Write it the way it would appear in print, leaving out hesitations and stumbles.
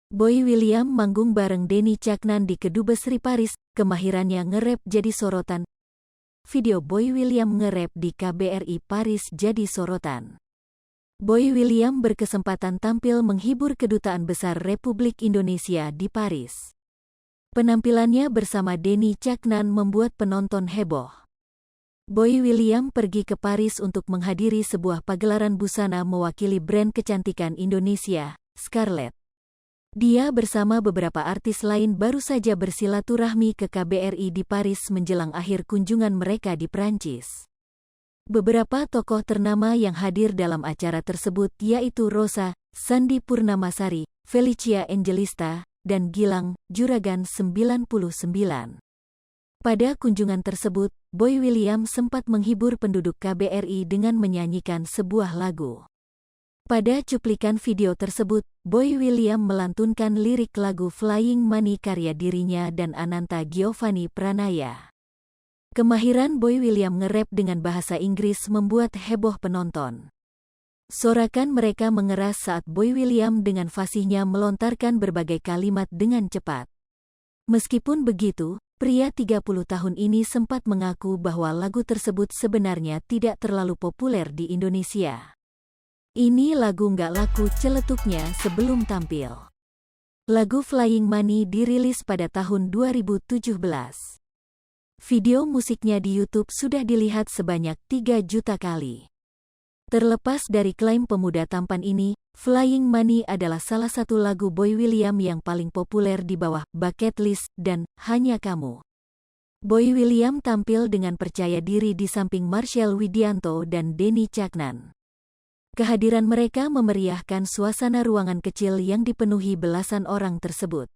Boy William manggung bareng Denny Caknan di Kedubes Ri Paris, kemahirannya nge-rap jadi sorotan. Video Boy William nge-rap di KBRI Paris jadi sorotan. Boy William berkesempatan tampil menghibur Kedutaan Besar Republik Indonesia di Paris. Penampilannya bersama Denny Caknan membuat penonton heboh. Boy William pergi ke Paris untuk menghadiri sebuah pagelaran busana mewakili brand kecantikan Indonesia, Scarlett. Dia bersama beberapa artis lain baru saja bersilaturahmi ke KBRI di Paris menjelang akhir kunjungan mereka di Prancis. Beberapa tokoh ternama yang hadir dalam acara tersebut yaitu Rosa, Sandy Purnamasari, Felicia Angelista, dan Gilang, Juragan 99. Pada kunjungan tersebut, Boy William sempat menghibur penduduk KBRI dengan menyanyikan sebuah lagu. Pada cuplikan video tersebut, Boy William melantunkan lirik lagu Flying Money karya dirinya dan Ananta Giovanni Pranaya. Kemahiran Boy William nge-rap dengan bahasa Inggris membuat heboh penonton. Sorakan mereka mengeras saat Boy William dengan fasihnya melontarkan berbagai kalimat dengan cepat. Meskipun begitu, pria 30 tahun ini sempat mengaku bahwa lagu tersebut sebenarnya tidak terlalu populer di Indonesia. Ini lagu nggak laku, celetuknya sebelum tampil. Lagu Flying Money dirilis pada tahun 2017. Video musiknya di YouTube sudah dilihat sebanyak 3 juta kali. Terlepas dari klaim pemuda tampan ini, Flying Money adalah salah satu lagu Boy William yang paling populer di bawah Bucket List dan Hanya Kamu. Boy William tampil dengan percaya diri di samping Marshell Widianto dan Denny Caknan. Kehadiran mereka memeriahkan suasana ruangan kecil yang dipenuhi belasan orang tersebut.